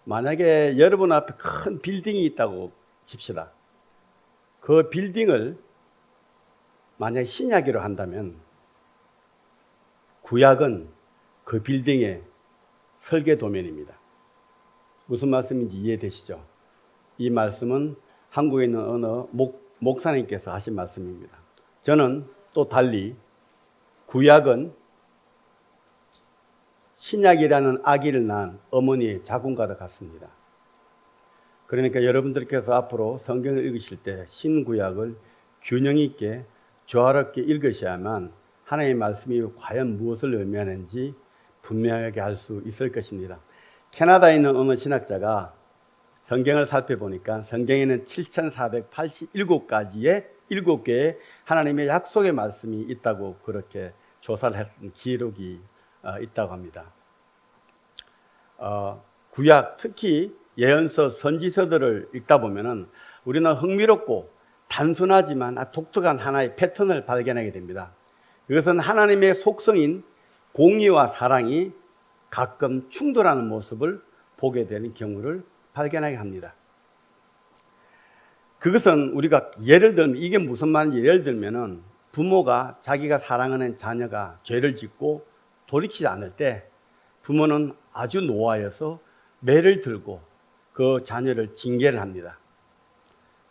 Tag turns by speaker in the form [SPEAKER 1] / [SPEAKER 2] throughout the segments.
[SPEAKER 1] 만약에 여러분 앞에 큰 빌딩이 있다고 칩시다. 그 빌딩을 만약에 신약으로 한다면 구약은 그 빌딩의 설계 도면입니다. 무슨 말씀인지 이해되시죠? 이 말씀은 한국에 있는 어느 목사님께서 하신 말씀입니다. 저는 또 달리 구약은 신약이라는 아기를 낳은 어머니의 자궁과도 같습니다. 그러니까 여러분들께서 앞으로 성경을 읽으실 때 신구약을 균형 있게 조화롭게 읽으셔야만 하나님의 말씀이 과연 무엇을 의미하는지 분명하게 알 수 있을 것입니다. 캐나다에 있는 어느 신학자가 성경을 살펴보니까 성경에는 7,487가지의 7개의 하나님의 약속의 말씀이 있다고 그렇게 조사를 했던 기록이 있다고 합니다. 구약, 특히 예언서, 선지서들을 읽다 보면은 우리는 흥미롭고 단순하지만 독특한 하나의 패턴을 발견하게 됩니다. 이것은 하나님의 속성인 공의와 사랑이 가끔 충돌하는 모습을 보게 되는 경우를 발견하게 합니다. 그것은 우리가 예를 들면 이게 무슨 말인지 예를 들면은 부모가 자기가 사랑하는 자녀가 죄를 짓고 돌이키지 않을 때 부모는 아주 노하여서 매를 들고 그 자녀를 징계를 합니다.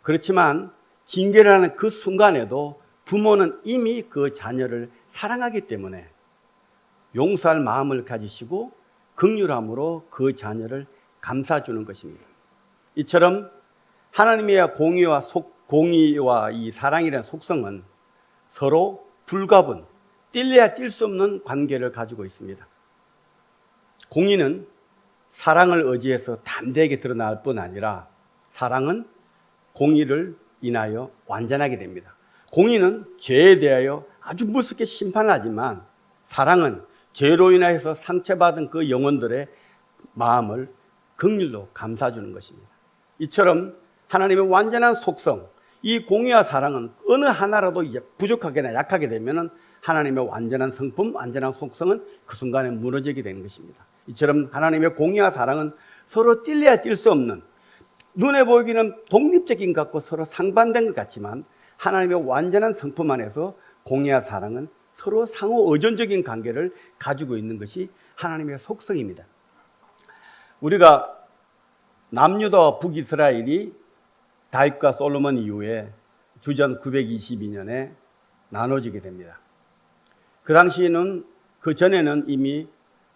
[SPEAKER 1] 그렇지만 징계를 하는 그 순간에도 부모는 이미 그 자녀를 사랑하기 때문에 용서할 마음을 가지시고 긍휼함으로 그 자녀를 감싸주는 것입니다. 이처럼 하나님의 공의와 이 사랑이라는 속성은 서로 불가분, 뛸래야 뛸 수 없는 관계를 가지고 있습니다. 공의는 사랑을 의지해서 담대하게 드러날 뿐 아니라 사랑은 공의를 인하여 완전하게 됩니다. 공의는 죄에 대하여 아주 무섭게 심판하지만 사랑은 죄로 인하여서 상처받은 그 영혼들의 마음을 긍휼로 감싸주는 것입니다. 이처럼 하나님의 완전한 속성, 이 공의와 사랑은 어느 하나라도 부족하거나 약하게 되면 하나님의 완전한 성품, 완전한 속성은 그 순간에 무너지게 되는 것입니다. 이처럼 하나님의 공의와 사랑은 서로 뛸래야 뛸 수 없는, 눈에 보이기는 독립적인 것 같고 서로 상반된 것 같지만 하나님의 완전한 성품 안에서 공의와 사랑은 서로 상호 의존적인 관계를 가지고 있는 것이 하나님의 속성입니다. 우리가 남유다와 북이스라엘이 다윗과 솔로몬 이후에 주전 922년에 나눠지게 됩니다. 그 당시에는 그 전에는 이미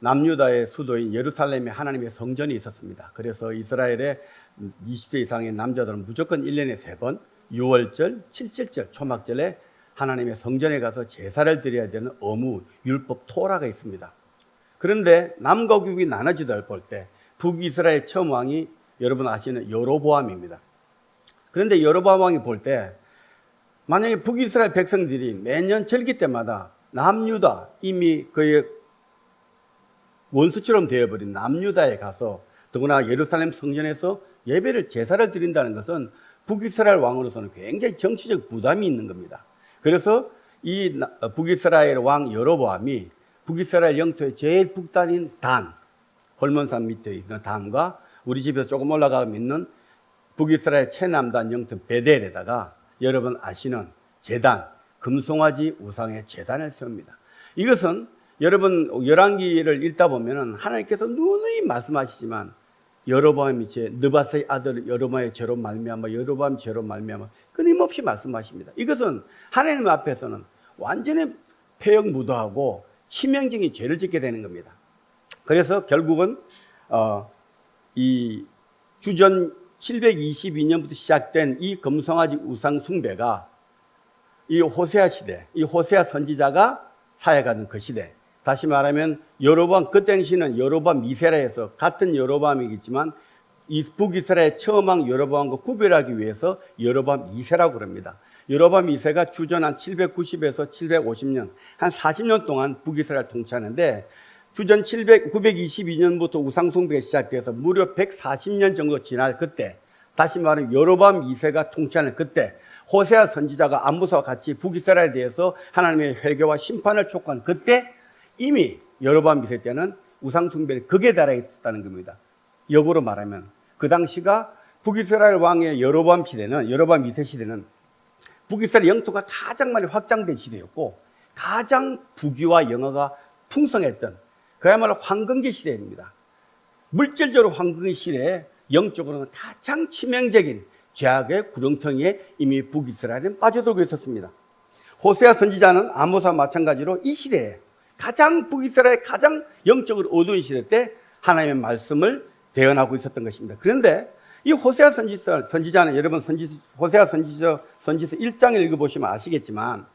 [SPEAKER 1] 남유다의 수도인 예루살렘에 하나님의 성전이 있었습니다. 그래서 이스라엘의 20세 이상의 남자들은 무조건 1년에 3번 6월절, 7.7절, 초막절에 하나님의 성전에 가서 제사를 드려야 되는 의무, 율법, 토라가 있습니다. 그런데 남과 북이 나눠지다 볼 때 북이스라엘 처음 왕이 여러분 아시는 여로보암입니다. 그런데 여로보암 왕이 볼 때 만약에 북이스라엘 백성들이 매년 절기 때마다 남유다, 이미 그의 원수처럼 되어버린 남유다에 가서 더구나 예루살렘 성전에서 예배를 제사를 드린다는 것은 북이스라엘 왕으로서는 굉장히 정치적 부담이 있는 겁니다. 그래서 이 북이스라엘 왕 여로보암이 북이스라엘 영토의 제일 북단인 단, 홀몬산 밑에 있는 단과 우리 집에서 조금 올라가면 있는 북이스라엘 최남단 영토 베델에다가 여러분 아시는 제단, 금송아지 우상의 제단을 세웁니다. 이것은 여러분 열왕기를 읽다 보면 하나님께서 누누이 말씀하시지만 여로보암이 느바스의 아들 여로보암의 죄로 말미암아 여로보암 죄로 말미암아 끊임없이 말씀하십니다. 이것은 하나님 앞에서는 완전히 폐역무도하고 치명적인 죄를 짓게 되는 겁니다. 그래서 결국은 이 주전 722년부터 시작된 이 금송아지 우상 숭배가 이 호세아 시대, 이 호세아 선지자가 사역하는 그 시대, 다시 말하면 여로보암, 그 당시는 여로보암 2세라 해서 같은 여로보암이겠지만 이 북이스라엘 처음 왕 여로보암과 구별하기 위해서 여로보암 2세라고 그럽니다. 여로보암 2세가 주전 한 790에서 750년, 한 40년 동안 북이스라엘 통치하는데 주전 922년부터 우상숭배가 시작돼서 무려 140년 정도 지날 그때, 다시 말하면 여로보암 2세가 통치하는 그때 호세아 선지자가 아모스와 같이 북이스라엘에 대해서 하나님의 회개와 심판을 촉구한 그때 이미 여로보암 2세 때는 우상숭배의 극에 달해 있었다는 겁니다. 역으로 말하면 그 당시가 북이스라엘 왕의 여로보암 시대는, 여로보암 2세 시대는 북이스라엘 영토가 가장 많이 확장된 시대였고 가장 부귀와 영화가 풍성했던 그야말로 황금기 시대입니다. 물질적으로 황금기 시대에 영적으로는 가장 치명적인 죄악의 구렁텅이에 이미 북이스라엘은 빠져들고 있었습니다. 호세아 선지자는 아모스와 마찬가지로 이 시대에 가장 북이스라엘 가장 영적으로 어두운 시대 때 하나님의 말씀을 대언하고 있었던 것입니다. 그런데 이 호세아 선지자는 여러분 호세아 선지서 1장을 읽어보시면 아시겠지만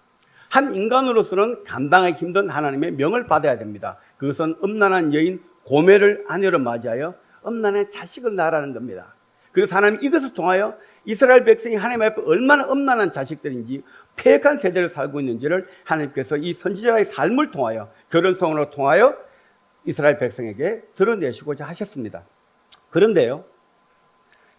[SPEAKER 1] 한 인간으로서는 감당하기 힘든 하나님의 명을 받아야 됩니다. 그것은 음란한 여인 고멜을 아내로 맞이하여 음란한 자식을 낳으라는 겁니다. 그래서 하나님 이것을 통하여 이스라엘 백성이 하나님 앞에 얼마나 음란한 자식들인지 폐역한 세대를 살고 있는지를 하나님께서 이 선지자의 삶을 통하여 결혼성으로 통하여 이스라엘 백성에게 드러내시고자 하셨습니다. 그런데요,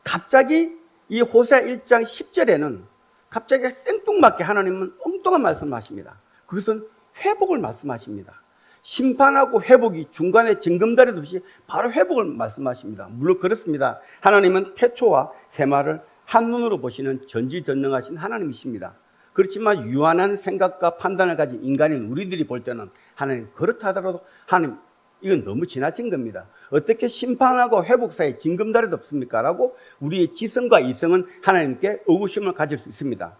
[SPEAKER 1] 갑자기 이 호세아 1장 10절에는 갑자기 생뚱맞게 하나님은 엉뚱한 말씀을 하십니다. 그것은 회복을 말씀하십니다. 심판하고 회복이 중간에 징검다리도 없이 바로 회복을 말씀하십니다. 물론 그렇습니다. 하나님은 태초와 세마를 한눈으로 보시는 전지전능하신 하나님이십니다. 그렇지만 유한한 생각과 판단을 가진 인간인 우리들이 볼 때는 하나님 그렇다 하더라도 하나님 이건 너무 지나친 겁니다. 어떻게 심판하고 회복 사이에 징검다리도 없습니까? 라고 우리의 지성과 이성은 하나님께 의구심을 가질 수 있습니다.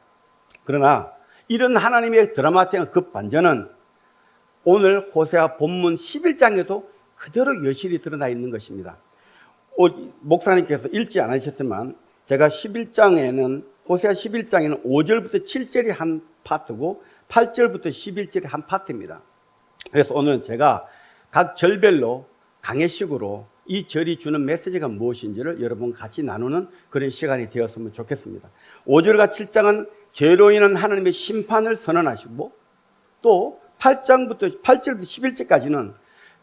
[SPEAKER 1] 그러나 이런 하나님의 드라마틱한 급반전은 오늘 호세아 본문 11장에도 그대로 여실히 드러나 있는 것입니다. 목사님께서 읽지 않으셨지만 제가 11장에는 호세아 11장에는 5절부터 7절이 한 파트고 8절부터 11절이 한 파트입니다. 그래서 오늘은 제가 각 절별로 강해식으로 이 절이 주는 메시지가 무엇인지를 여러분 같이 나누는 그런 시간이 되었으면 좋겠습니다. 5절과 7장은 죄로 인한 하나님의 심판을 선언하시고 또 8절부터 11절까지는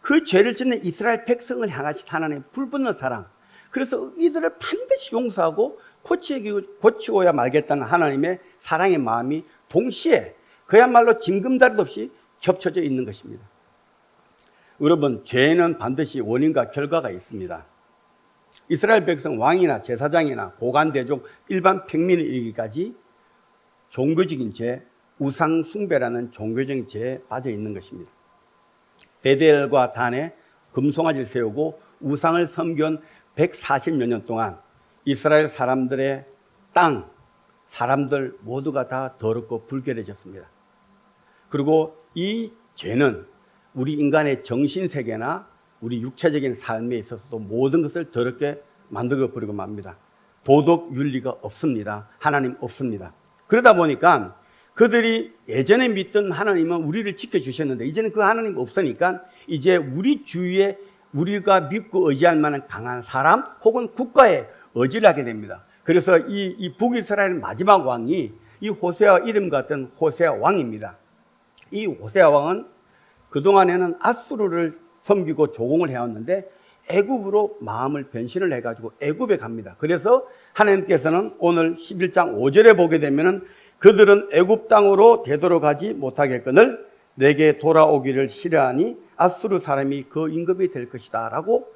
[SPEAKER 1] 그 죄를 짓는 이스라엘 백성을 향하신 하나님의 불붙는 사랑, 그래서 이들을 반드시 용서하고 고치고야 말겠다는 하나님의 사랑의 마음이 동시에 그야말로 징검다리도 없이 겹쳐져 있는 것입니다. 여러분, 죄에는 반드시 원인과 결과가 있습니다. 이스라엘 백성 왕이나 제사장이나 고관대족 일반 평민에 이르기까지 종교적인 죄, 우상 숭배라는 종교적인 죄에 빠져 있는 것입니다. 베델과 단에 금송아지를 세우고 우상을 섬겨온 140여 년 동안 이스라엘 사람들의 땅, 사람들 모두가 다 더럽고 불결해졌습니다. 그리고 이 죄는 우리 인간의 정신세계나 우리 육체적인 삶에 있어서도 모든 것을 더럽게 만들어 버리고 맙니다. 도덕 윤리가 없습니다. 하나님 없습니다. 그러다 보니까 그들이 예전에 믿던 하나님은 우리를 지켜주셨는데 이제는 그 하나님 없으니까 이제 우리 주위에 우리가 믿고 의지할 만한 강한 사람 혹은 국가에 의지를 하게 됩니다. 그래서 이 북이스라엘 마지막 왕이 이 호세아 이름 같은 호세아 왕입니다. 이 호세아 왕은 그동안에는 아수르를 섬기고 조공을 해왔는데 애굽으로 마음을 변신을 해가지고 애굽에 갑니다. 그래서 하나님께서는 오늘 11장 5절에 보게 되면은 그들은 애굽 땅으로 되돌아가지 못하겠거늘 내게 돌아오기를 싫어하니 아수르 사람이 그 임금이 될 것이다 라고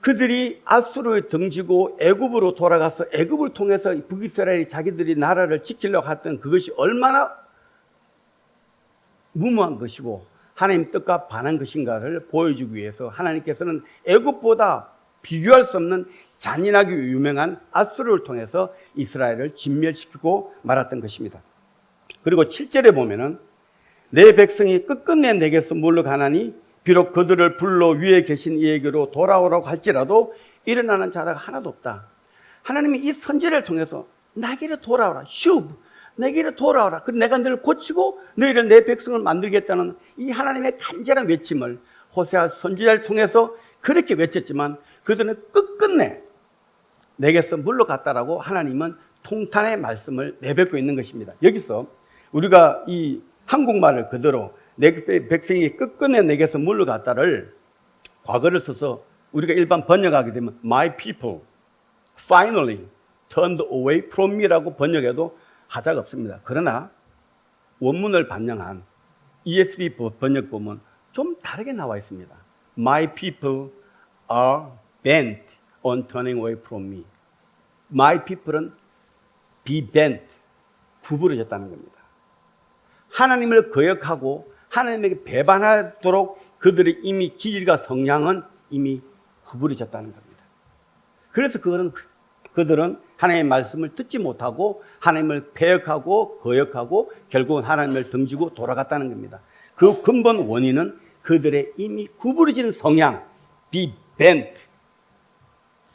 [SPEAKER 1] 그들이 아수르에 등지고 애굽으로 돌아가서 애굽을 통해서 북이스라엘이 자기들이 나라를 지키려고 했던 그것이 얼마나 무모한 것이고 하나님 뜻과 반한 것인가를 보여주기 위해서 하나님께서는 애굽보다 비교할 수 없는 잔인하게 유명한 아수르를 통해서 이스라엘을 진멸시키고 말았던 것입니다. 그리고 7절에 보면은 내 백성이 끝끝내 내게서 물러가나니 비록 그들을 불러 위에 계신 이에게로 돌아오라고 할지라도 일어나는 자가 하나도 없다. 하나님이 이 선지를 통해서 나에게로 돌아오라. 슈브 내게로 돌아오라. 그리고 내가 너를 고치고 너희를 내 백성을 만들겠다는 이 하나님의 간절한 외침을 호세아 선지자를 통해서 그렇게 외쳤지만 그들은 끝끝내 내게서 물러갔다라고 하나님은 통탄의 말씀을 내뱉고 있는 것입니다. 여기서 우리가 이 한국말을 그대로 내 백성이 끝끝내 내게서 물러갔다를 과거를 써서 우리가 일반 번역하게 되면 My people finally turned away from me라고 번역해도 하자가 없습니다. 그러나 원문을 반영한 ESV 번역 보면 좀 다르게 나와 있습니다. My people are bent on turning away from me. My people은 be bent, 구부러졌다는 겁니다. 하나님을 거역하고 하나님에게 배반하도록 그들의 이미 기질과 성향은 이미 구부러졌다는 겁니다. 그래서 그들은 하나님의 말씀을 듣지 못하고 하나님을 배역하고 거역하고 결국은 하나님을 등지고 돌아갔다는 겁니다. 그 근본 원인은 그들의 이미 구부러진 성향, be bent,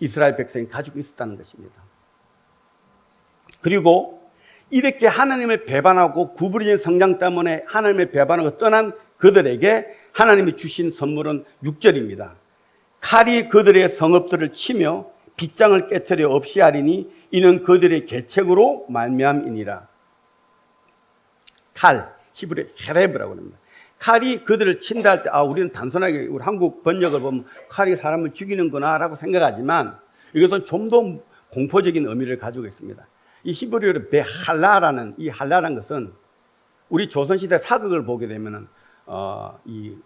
[SPEAKER 1] 이스라엘 백성이 가지고 있었다는 것입니다. 그리고 이렇게 하나님을 배반하고 구부러진 성향 때문에 하나님을 배반하고 떠난 그들에게 하나님이 주신 선물은 6절입니다. 칼이 그들의 성읍들을 치며 빗장을 깨트려 없이 하리니 이는 그들의 계책으로 말미암이니라. 칼, 히브리 헤레브라고 합니다. 칼이 그들을 친다 할 때 우리는 단순하게 우리 한국 번역을 보면 칼이 사람을 죽이는구나 라고 생각하지만 이것은 좀 더 공포적인 의미를 가지고 있습니다. 이 히브리어로 베할라라는 이 할라라는 것은 우리 조선시대 사극을 보게 되면은 이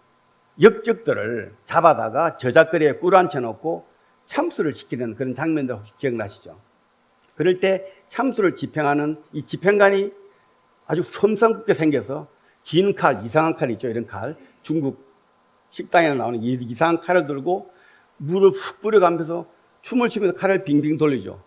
[SPEAKER 1] 역적들을 잡아다가 저작거리에 꿀 앉혀 놓고 참수를 시키는 그런 장면들 혹시 기억나시죠? 그럴 때 참수를 집행하는 이 집행관이 아주 섬상궂게 생겨서 긴 칼, 이상한 칼 있죠. 이런 칼, 중국 식당에 나오는 이 이상한 칼을 들고 물을 훅 뿌려가면서 춤을 추면서 칼을 빙빙 돌리죠.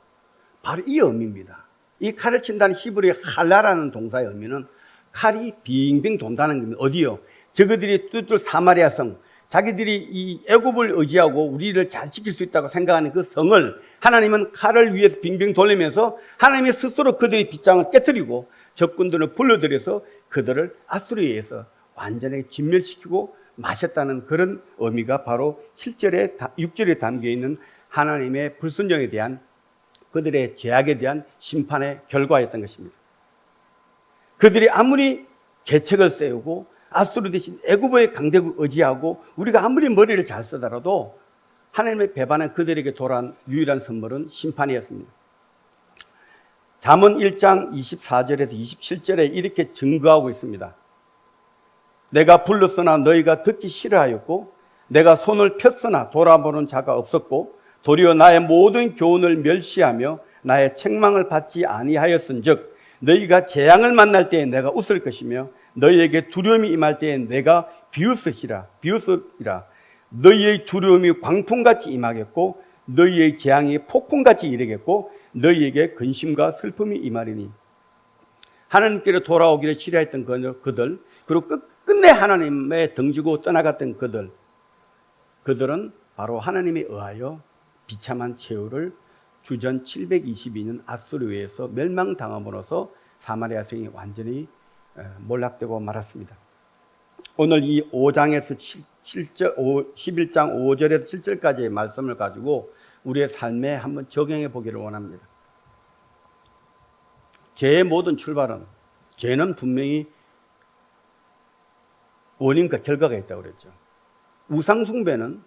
[SPEAKER 1] 바로 이 의미입니다. 이 칼을 친다는 히브리의 할라라는 동사의 의미는 칼이 빙빙 돈다는 겁니다. 어디요? 저그들이 뚜뚫 사마리아 성, 자기들이 이 애굽을 의지하고 우리를 잘 지킬 수 있다고 생각하는 그 성을 하나님은 칼을 위해서 빙빙 돌리면서 하나님이 스스로 그들의 빗장을 깨뜨리고 적군들을 불러들여서 그들을 아수르에서 완전히 진멸시키고 마셨다는 그런 의미가 바로 7절에 6절에 담겨있는 하나님의 불순종에 대한 그들의 죄악에 대한 심판의 결과였던 것입니다. 그들이 아무리 계책을 세우고 아수르 대신 애굽의 강대국 의지하고 우리가 아무리 머리를 잘 쓰더라도 하나님의 배반한 그들에게 돌아온 유일한 선물은 심판이었습니다. 잠언 1장 24절에서 27절에 이렇게 증거하고 있습니다. 내가 불렀으나 너희가 듣기 싫어하였고 내가 손을 폈으나 돌아보는 자가 없었고 도리어 나의 모든 교훈을 멸시하며 나의 책망을 받지 아니하였은즉 너희가 재앙을 만날 때에 내가 웃을 것이며 너희에게 두려움이 임할 때에 내가 비웃으리라. 너희의 두려움이 광풍같이 임하겠고 너희의 재앙이 폭풍같이 이르겠고 너희에게 근심과 슬픔이 임하리니. 하나님께로 돌아오기를 싫어했던 그들, 그리고 끝내 하나님의 등지고 떠나갔던 그들은 바로 하나님에 의하여 비참한 최후를 주전 722년 아수르에서 멸망당함으로써 사마리아 성이 완전히 몰락되고 말았습니다. 오늘 이 5장에서 11장 5절에서 7절까지의 말씀을 가지고 우리의 삶에 한번 적용해 보기를 원합니다. 죄의 모든 출발은, 죄는 분명히 원인과 결과가 있다고 그랬죠. 우상숭배는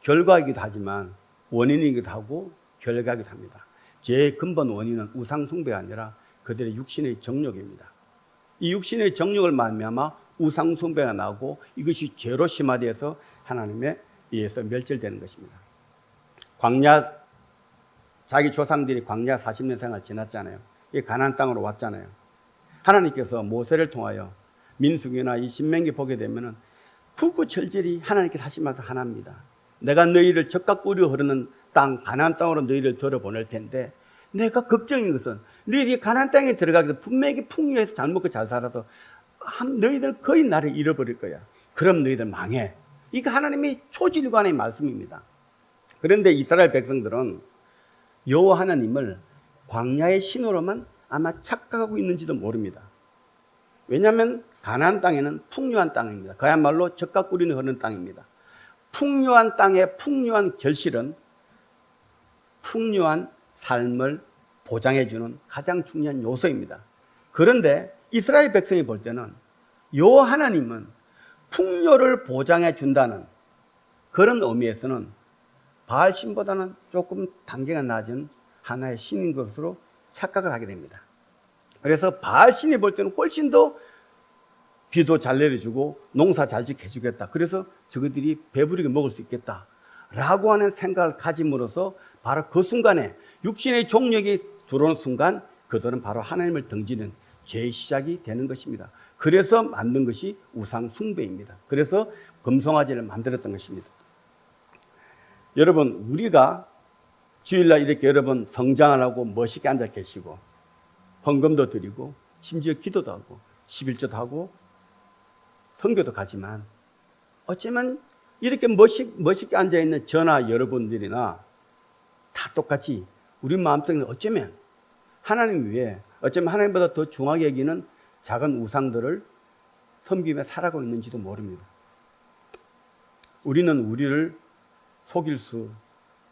[SPEAKER 1] 결과이기도 하지만 원인이기도 하고 결과이기도 합니다. 죄의 근본 원인은 우상숭배가 아니라 그들의 육신의 정욕입니다. 이 육신의 정욕을 말미암아 우상숭배가 나오고 이것이 죄로 심화되어서 하나님에 의해서 멸절되는 것입니다. 광야, 자기 조상들이 광야 40년 생활 지났잖아요. 이 가나안 땅으로 왔잖아요. 하나님께서 모세를 통하여 민수기나 이 신명기 보게 되면은 푸구절절히 하나님께 하신 말씀 하나입니다. 내가 너희를 적과 꿀이 흐르는 땅 가나안 땅으로 너희를 들어보낼 텐데 내가 걱정인 것은 너희들이 가나안 땅에 들어가기 전에 분명히 풍요해서 잘 먹고 잘 살아도 너희들 거의 나를 잃어버릴 거야. 그럼 너희들 망해. 이게 하나님의 초질관의 말씀입니다. 그런데 이스라엘 백성들은 여호와 하나님을 광야의 신으로만 아마 착각하고 있는지도 모릅니다. 왜냐하면 가나안 땅에는 풍요한 땅입니다. 그야말로 젖과 꿀이 흐르는 땅입니다. 풍요한 땅의 풍요한 결실은 풍요한 삶을 보장해주는 가장 중요한 요소입니다. 그런데 이스라엘 백성이 볼 때는 여호와 하나님은 풍요를 보장해 준다는 그런 의미에서는 바알 신보다는 조금 단계가 낮은 하나의 신인 것으로 착각을 하게 됩니다. 그래서 바알 신이 볼 때는 훨씬 더 비도 잘 내려주고 농사 잘 짓게 해주겠다. 그래서 저들이 배부르게 먹을 수 있겠다 라고 하는 생각을 가짐으로써 바로 그 순간에 육신의 종력이 들어오는 순간 그들은 바로 하나님을 등지는 죄의 시작이 되는 것입니다. 그래서 만든 것이 우상 숭배입니다. 그래서 금송아지를 만들었던 것입니다. 여러분, 우리가 주일날 이렇게 여러분 성장을 하고 멋있게 앉아 계시고 헌금도 드리고 심지어 기도도 하고 11조도 하고 선교도 가지만 어쩌면 이렇게 멋있게 앉아있는 저나 여러분들이나 다 똑같이 우리 마음속에는 어쩌면 하나님 위에 어쩌면 하나님보다 더 중하게 여기는 작은 우상들을 섬기며 살아가고 있는지도 모릅니다. 우리는 우리를 속일 수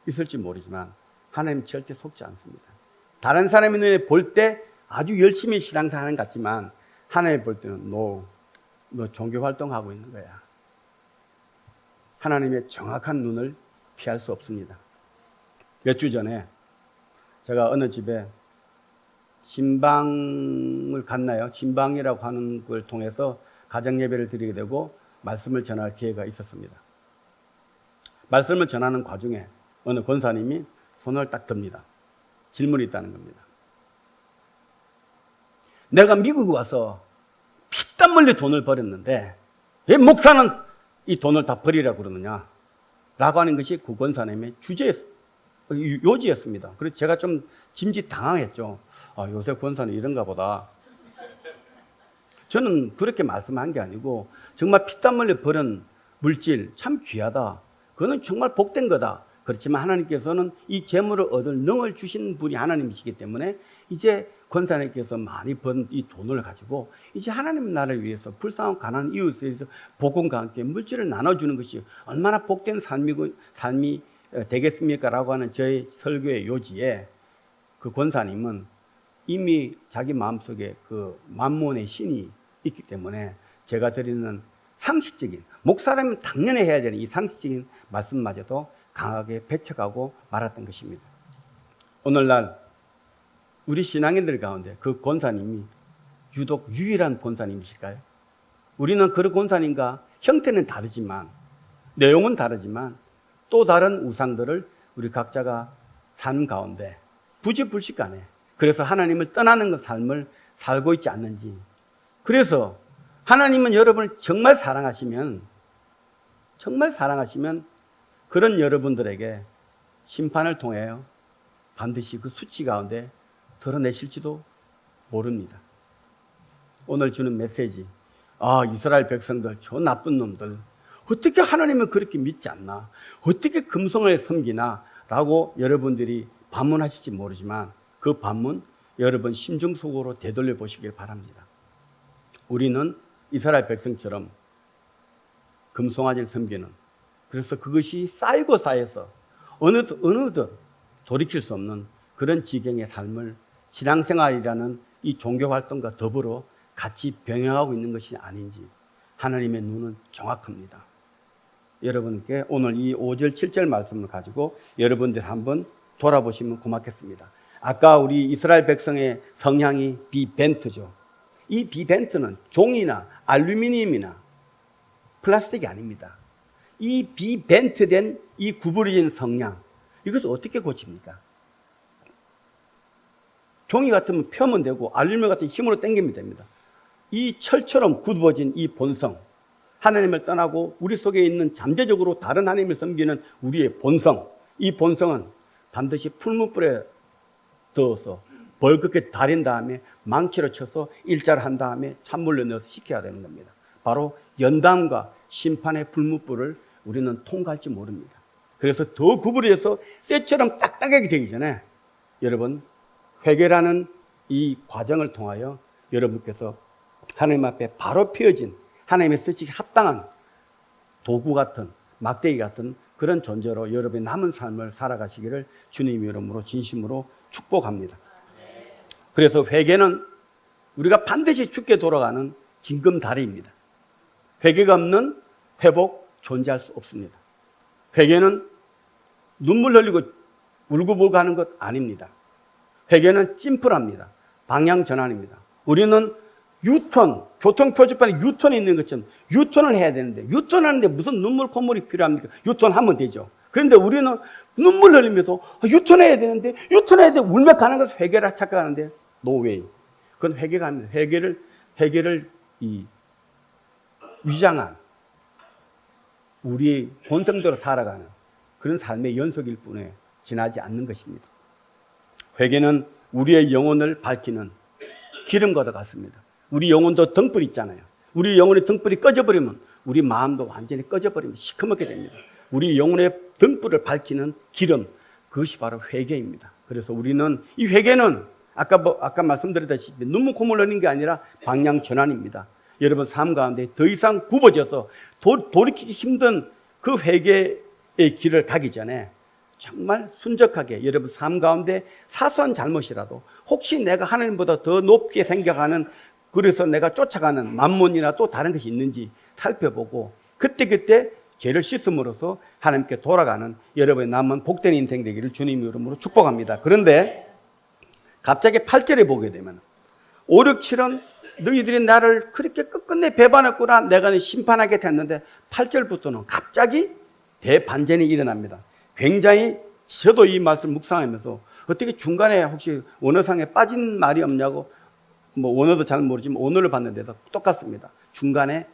[SPEAKER 1] 있을지 모르지만 하나님 절대 속지 않습니다. 다른 사람의 눈에 볼 때 아주 열심히 신앙생활하는 것 같지만 하나님 볼 때는 너 종교 활동하고 있는 거야. 하나님의 정확한 눈을 피할 수 없습니다. 몇 주 전에 제가 어느 집에 신방을 갔나요? 신방이라고 하는 걸 통해서 가정예배를 드리게 되고 말씀을 전할 기회가 있었습니다. 말씀을 전하는 과정에 어느 권사님이 손을 딱 듭니다. 질문이 있다는 겁니다. 내가 미국에 와서 피땀 흘려 돈을 벌였는데 왜 목사는 이 돈을 다 버리라고 그러느냐? 라고 하는 것이 그 권사님의 요지였습니다. 그래서 제가 좀 짐짓 당황했죠. 요새 권사는 이런가 보다. 저는 그렇게 말씀한 게 아니고 정말 피땀 흘려 버린 물질 참 귀하다. 그거는 정말 복된 거다. 그렇지만 하나님께서는 이 재물을 얻을 능을 주신 분이 하나님이시기 때문에 이제 권사님께서 많이 번 이 돈을 가지고 이제 하나님 나라를 위해서 불쌍한 가난한 이웃에 대해서 복음과 함께 물질을 나눠주는 것이 얼마나 복된 삶이 되겠습니까? 라고 하는 저의 설교의 요지에 그 권사님은 이미 자기 마음속에 그 만몬의 신이 있기 때문에 제가 드리는 상식적인, 목사라면 당연히 해야 되는 이 상식적인 말씀마저도 강하게 배척하고 말았던 것입니다. 오늘날 우리 신앙인들 가운데 그 권사님이 유독 유일한 권사님이실까요? 우리는 그 권사님과 형태는 다르지만 내용은 다르지만 또 다른 우상들을 우리 각자가 삶 가운데 부지불식간에 그래서 하나님을 떠나는 그 삶을 살고 있지 않는지. 그래서 하나님은 여러분을 정말 사랑하시면 그런 여러분들에게 심판을 통하여 반드시 그 수치 가운데 드러내실지도 모릅니다. 오늘 주는 메시지, 이스라엘 백성들 저 나쁜 놈들 어떻게 하나님을 그렇게 믿지 않나, 어떻게 금송을 섬기나 라고 여러분들이 반문하실지 모르지만 그 반문 여러분 심중 속으로 되돌려 보시길 바랍니다. 우리는 이스라엘 백성처럼 금송아지를 섬기는, 그래서 그것이 쌓이고 쌓여서 어느덧 돌이킬 수 없는 그런 지경의 삶을 신앙생활이라는 이 종교활동과 더불어 같이 병행하고 있는 것이 아닌지 하나님의 눈은 정확합니다. 여러분께 오늘 이 5절 7절 말씀을 가지고 여러분들 한번 돌아보시면 고맙겠습니다. 아까 우리 이스라엘 백성의 성향이 비벤트죠. 이 비벤트는 종이나 알루미늄이나 플라스틱이 아닙니다. 이 비벤트된 이 구부러진 성향, 이것을 어떻게 고칩니까? 종이 같으면 펴면 되고 알루미늄 같은 힘으로 당기면 됩니다. 이 철처럼 굳어진 이 본성, 하나님을 떠나고 우리 속에 있는 잠재적으로 다른 하나님을 섬기는 우리의 본성, 이 본성은 반드시 풀무불에 넣어서 벌겋게 달인 다음에 망치로 쳐서 일자를 한 다음에 찬물로 넣어서 식혀야 되는 겁니다. 바로 연단과 심판의 풀무불을 우리는 통과할지 모릅니다. 그래서 더 구부러져서 쇠처럼 딱딱하게 되기 전에 여러분 회개라는 이 과정을 통하여 여러분께서 하나님 앞에 바로 펴진 하나님의 쓰시기 합당한 도구 같은 막대기 같은 그런 존재로 여러분의 남은 삶을 살아가시기를 주님 이름으로 진심으로 축복합니다. 그래서 회개는 우리가 반드시 죽게 돌아가는 징검다리입니다. 회개가 없는 회복 존재할 수 없습니다. 회개는 눈물 흘리고 울고불고 하는 것 아닙니다. 회개는 심플합니다. 방향 전환입니다. 우리는 교통표지판에 유턴이 있는 것처럼 유턴을 해야 되는데 유턴하는데 무슨 눈물 콧물이 필요합니까? 유턴하면 되죠. 그런데 우리는 눈물 흘리면서 유턴해야 되는데 울며 가는 것을 회개라 착각하는데 no way. 그건 회개가 아닙니다. 회개를 위장한 우리의 본성대로 살아가는 그런 삶의 연속일 뿐에 지나지 않는 것입니다. 회개는 우리의 영혼을 밝히는 기름과도 같습니다. 우리 영혼도 등불 있잖아요. 우리 영혼의 등불이 꺼져버리면 우리 마음도 완전히 꺼져버리면 시커멓게 됩니다. 우리 영혼의 등불을 밝히는 기름, 그것이 바로 회개입니다. 그래서 우리는 이 회개는 아까 말씀드렸다시피 눈물 콧물 흘리는 게 아니라 방향 전환입니다. 여러분 삶 가운데 더 이상 굽어져서 돌이키기 힘든 그 회개의 길을 가기 전에 정말 순적하게 여러분 삶 가운데 사소한 잘못이라도 혹시 내가 하나님보다 더 높게 생각하는 그래서 내가 쫓아가는 만몬이나 또 다른 것이 있는지 살펴보고 그때 죄를 씻음으로써 하나님께 돌아가는 여러분의 남은 복된 인생 되기를 주님 이름으로 축복합니다. 그런데 갑자기 8절에 보게 되면 5, 6, 7은 너희들이 나를 그렇게 끝끝내 배반했구나 내가 심판하게 됐는데 8절부터는 갑자기 대반전이 일어납니다. 굉장히 저도 이 말씀을 묵상하면서 어떻게 중간에 혹시 원어상에 빠진 말이 없냐고 뭐 원어도 잘 모르지만 원어를 봤는데도 똑같습니다. 중간에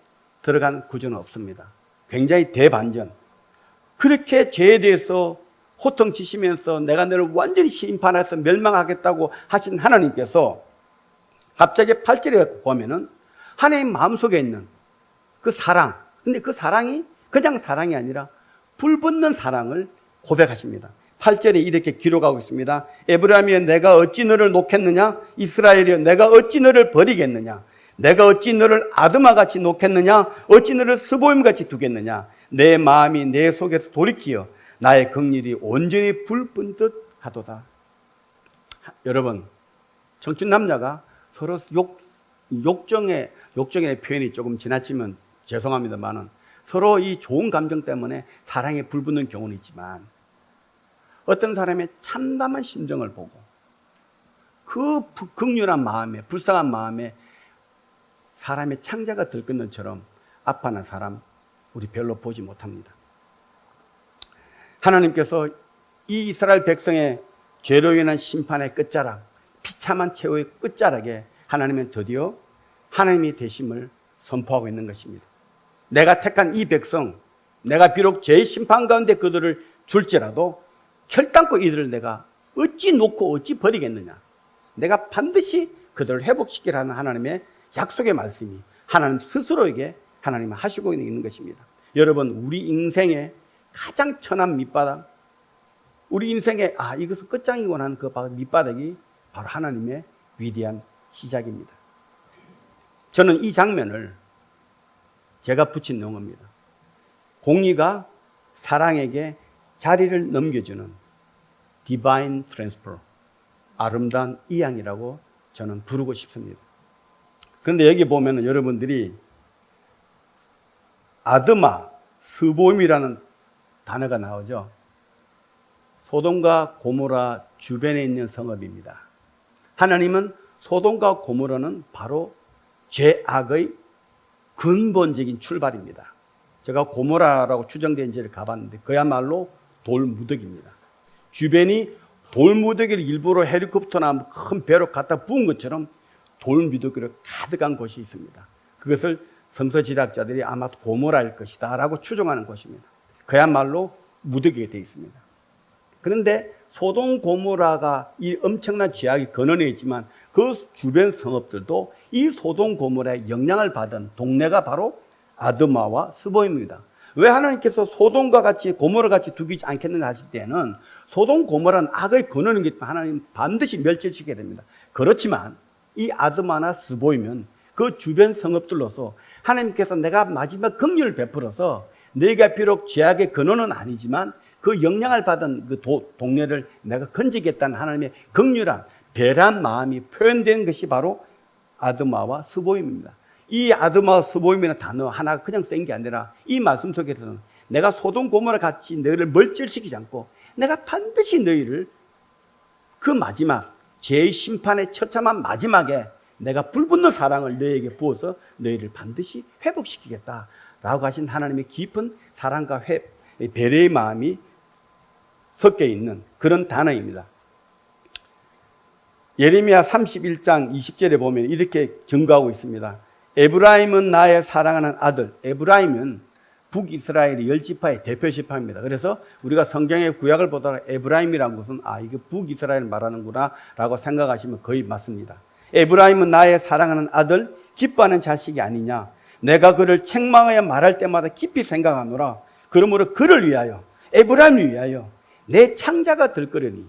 [SPEAKER 1] 들어간 구조는 없습니다. 굉장히 대반전. 그렇게 죄에 대해서 호통치시면서 내가 너를 완전히 심판해서 멸망하겠다고 하신 하나님께서 갑자기 8절에 보면은 하나님 마음속에 있는 그 사랑, 근데 그 사랑이 그냥 사랑이 아니라 불붙는 사랑을 고백하십니다. 8절에 이렇게 기록하고 있습니다. 에브라임이여 내가 어찌 너를 놓겠느냐? 이스라엘이여 내가 어찌 너를 버리겠느냐? 내가 어찌 너를 아드마같이 놓겠느냐? 어찌 너를 스보임같이 두겠느냐? 내 마음이 내 속에서 돌이키어 나의 긍휼이 온전히 불붙 듯 하도다. 여러분, 청춘 남녀가 서로 욕정의 표현이 조금 지나치면 죄송합니다만은 서로 이 좋은 감정 때문에 사랑에 불붙는 경우는 있지만 어떤 사람의 참담한 심정을 보고 그 극률한 마음에 불쌍한 마음에 사람의 창자가 들끓는 처럼 아파하는 사람 우리 별로 보지 못합니다. 하나님께서 이 이스라엘 백성의 죄로 인한 심판의 끝자락 비참한 최후의 끝자락에 하나님은 드디어 하나님이 되심을 선포하고 있는 것입니다. 내가 택한 이 백성 내가 비록 죄의 심판 가운데 그들을 둘지라도 결단코 이들을 내가 어찌 놓고 어찌 버리겠느냐. 내가 반드시 그들을 회복시키라는 하나님의 약속의 말씀이 하나님 스스로에게 하나님은 하시고 있는 것입니다. 여러분 우리 인생의 가장 천한 밑바닥 우리 인생의 이것은 끝장이구나 하는 그 밑바닥이 바로 하나님의 위대한 시작입니다. 저는 이 장면을 제가 붙인 용어입니다. 공의가 사랑에게 자리를 넘겨주는 Divine Transfer, 아름다운 이양이라고 저는 부르고 싶습니다. 그런데 여기 보면 여러분들이 아드마, 스보임이라는 단어가 나오죠. 소돔과 고모라 주변에 있는 성읍입니다. 하나님은 소돔과 고모라는 바로 죄악의 근본적인 출발입니다. 제가 고모라라고 추정된 지를 가봤는데 그야말로 돌무더기입니다. 주변이 돌무더기를 일부러 헬리콥터나 큰 배로 갖다 부은 것처럼 돌무더기로 가득한 곳이 있습니다. 그것을 성서지략자들이 아마 고모라일 것이다 라고 추정하는 곳입니다. 그야말로 무더기가 되어 있습니다. 그런데 소돔 고모라가 이 엄청난 죄악이 근원에 있지만 그 주변 성읍들도 이 소돔 고모라의 영향을 받은 동네가 바로 아드마와 스보임입니다. 왜 하나님께서 소돔과 같이 고모라 같이 두기지 않겠느냐 하실 때는 소돔 고모라는 악의 근원이기 때문에 하나님 반드시 멸절시켜야 됩니다. 그렇지만 이 아드마나 스보임은 그 주변 성읍들로서 하나님께서 내가 마지막 긍휼을 베풀어서 너희가 비록 죄악의 근원은 아니지만 그 영향을 받은 그 동네를 내가 건지겠다는 하나님의 긍휼한 배란 마음이 표현된 것이 바로 아드마와 스보임입니다. 이 아드마와 스보임이라는 단어 하나가 그냥 쓴 게 아니라 이 말씀 속에서는 내가 소돔 고모라 같이 너희를 멀절시키지 않고 내가 반드시 너희를 그 마지막 죄의 심판의 처참한 마지막에 내가 불붙는 사랑을 너희에게 부어서 너희를 반드시 회복시키겠다라고 하신 하나님의 깊은 사랑과 배려의 마음이 섞여 있는 그런 단어입니다. 예레미야 31장 20절에 보면 이렇게 증거하고 있습니다. 에브라임은 나의 사랑하는 아들. 에브라임은 북이스라엘의 10지파의 대표 지파입니다. 그래서 우리가 성경의 구약을 보다가 에브라임이라는 것은 이게 북이스라엘 말하는구나 라고 생각하시면 거의 맞습니다. 에브라임은 나의 사랑하는 아들, 기뻐하는 자식이 아니냐. 내가 그를 책망하여 말할 때마다 깊이 생각하노라. 그러므로 그를 위하여, 에브라임을 위하여 내 창자가 될 거려니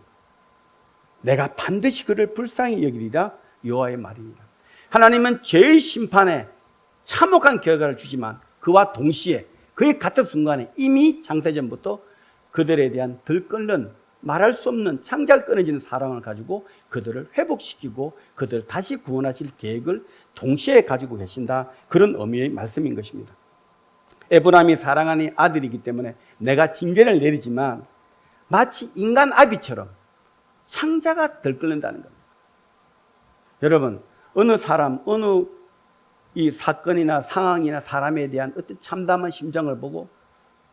[SPEAKER 1] 내가 반드시 그를 불쌍히 여기리라. 여호와의 말입니다. 하나님은 죄의 심판에 참혹한 결과를 주지만 그와 동시에 그의 같은 순간에 이미 창세전부터 그들에 대한 들끓는 말할 수 없는 창자를 끊어지는 사랑을 가지고 그들을 회복시키고 그들을 다시 구원하실 계획을 동시에 가지고 계신다. 그런 의미의 말씀인 것입니다. 에브라임이 사랑하는 아들이기 때문에 내가 징계를 내리지만 마치 인간 아비처럼 창자가 들끓는다는 겁니다. 여러분, 어느 사람, 어느 이 사건이나 상황이나 사람에 대한 어떤 참담한 심정을 보고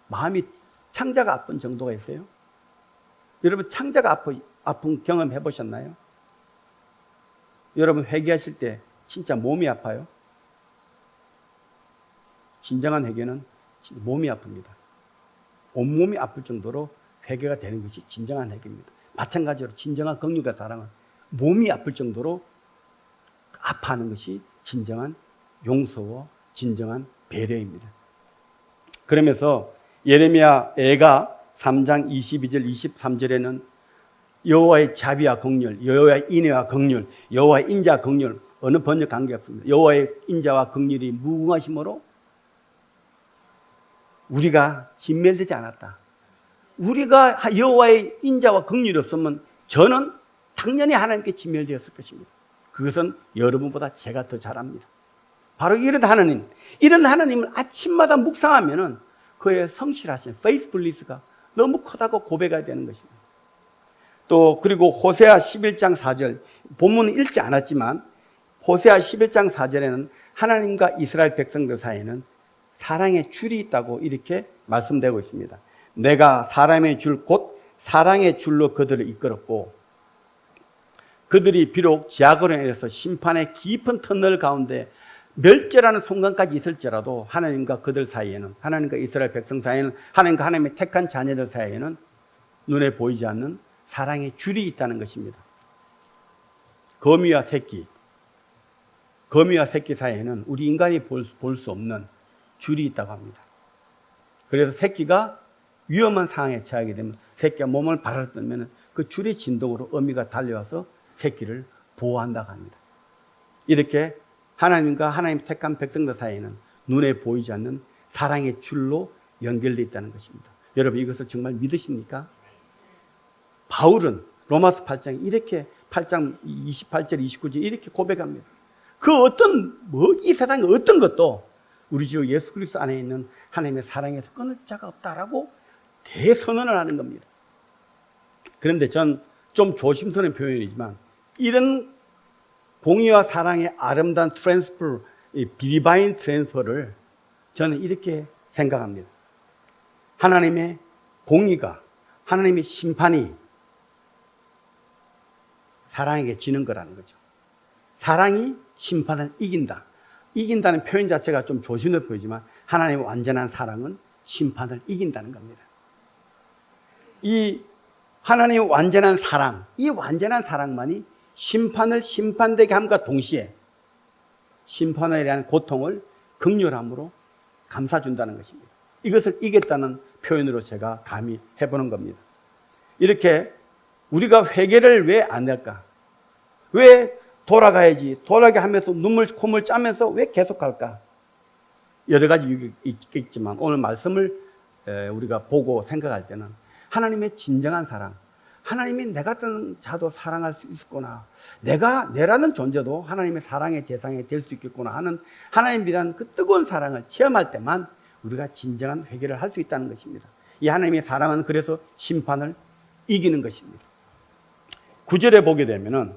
[SPEAKER 1] 마음이 창자가 아픈 정도가 있어요? 여러분, 창자가 아픈 경험 해보셨나요? 여러분, 회개하실 때 진짜 몸이 아파요? 진정한 회개는 진짜 몸이 아픕니다. 온몸이 아플 정도로 회개가 되는 것이 진정한 회개입니다. 마찬가지로 진정한 긍휼과 사랑은 몸이 아플 정도로 아파하는 것이 진정한 용서와 진정한 배려입니다. 그러면서 예레미야 애가 3장 22절 23절에는 여호와의 자비와 긍휼, 여호와의 인애와 긍휼, 여호와의 인자와 긍휼, 어느 번역 관계없습니다. 여호와의 인자와 긍휼이 무궁하심으로 우리가 진멸되지 않았다. 우리가 여호와의 인자와 긍휼이 없으면 저는 당연히 하나님께 진멸되었을 것입니다. 그것은 여러분보다 제가 더 잘합니다. 바로 이런 하나님을 아침마다 묵상하면은 그의 성실하신 faithfulness가 너무 크다고 고백해야 되는 것입니다. 또 그리고 호세아 11장 4절, 본문은 읽지 않았지만 호세아 11장 4절에는 하나님과 이스라엘 백성들 사이에는 사랑의 줄이 있다고 이렇게 말씀되고 있습니다. 내가 사람의 줄 곧 사랑의 줄로 그들을 이끌었고 그들이 비록 죄악으로 인해서 심판의 깊은 터널 가운데 멸절하는 순간까지 있을지라도 하나님과 그들 사이에는, 하나님과 이스라엘 백성 사이에는, 하나님과 하나님의 택한 자녀들 사이에는 눈에 보이지 않는 사랑의 줄이 있다는 것입니다. 거미와 새끼 사이에는 우리 인간이 볼 수 없는 줄이 있다고 합니다. 그래서 새끼가 위험한 상황에 처하게 되면 새끼가 몸을 발을 떨면 그 줄의 진동으로 어미가 달려와서 새끼를 보호한다고 합니다. 이렇게 하나님과 하나님 택한 백성들 사이에는 눈에 보이지 않는 사랑의 줄로 연결되어 있다는 것입니다. 여러분, 이것을 정말 믿으십니까? 바울은 로마서 8장 이렇게 8장 28절 29절 이렇게 고백합니다. 이 세상의 어떤 것도 우리 주 예수 그리스도 안에 있는 하나님의 사랑에서 끊을 자가 없다라고 대선언을 하는 겁니다. 그런데 전 좀 조심스러운 표현이지만 이런 공의와 사랑의 아름다운 트랜스퍼, 디바인 트랜스퍼를 저는 이렇게 생각합니다. 하나님의 공의가, 하나님의 심판이 사랑에게 지는 거라는 거죠. 사랑이 심판을 이긴다. 이긴다는 표현 자체가 좀 조심스러워 보이지만 하나님의 완전한 사랑은 심판을 이긴다는 겁니다. 이 하나님의 완전한 사랑, 이 완전한 사랑만이 심판을 심판되게 함과 동시에 심판에 대한 고통을 긍휼함으로 감싸준다는 것입니다. 이것을 이겼다는 표현으로 제가 감히 해보는 겁니다. 이렇게 우리가 회개를 왜 안 할까? 왜 돌아가야지? 돌아가게 하면서 콧물 짜면서 왜 계속할까? 여러 가지 이유가 있겠지만 오늘 말씀을 우리가 보고 생각할 때는 하나님의 진정한 사랑, 하나님이 내 같은 자도 사랑할 수 있겠구나, 내라는 존재도 하나님의 사랑의 대상이 될 수 있겠구나 하는 하나님에 대한 그 뜨거운 사랑을 체험할 때만 우리가 진정한 회개를 할 수 있다는 것입니다. 이 하나님의 사랑은 그래서 심판을 이기는 것입니다. 9절에 보게 되면은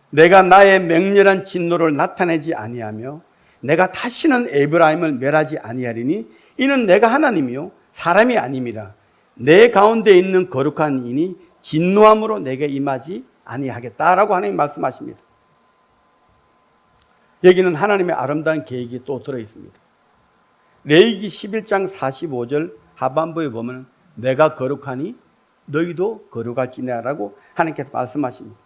[SPEAKER 1] 내가 나의 맹렬한 진노를 나타내지 아니하며 내가 다시는 에브라임을 멸하지 아니하리니 이는 내가 하나님이요 사람이 아닙니다. 내 가운데 있는 거룩한 이니 진노함으로 내게 임하지 아니하겠다라고 하나님 말씀하십니다. 여기는 하나님의 아름다운 계획이 또 들어있습니다. 레위기 11장 45절 하반부에 보면 내가 거룩하니 너희도 거룩할지니라고 하나님께서 말씀하십니다.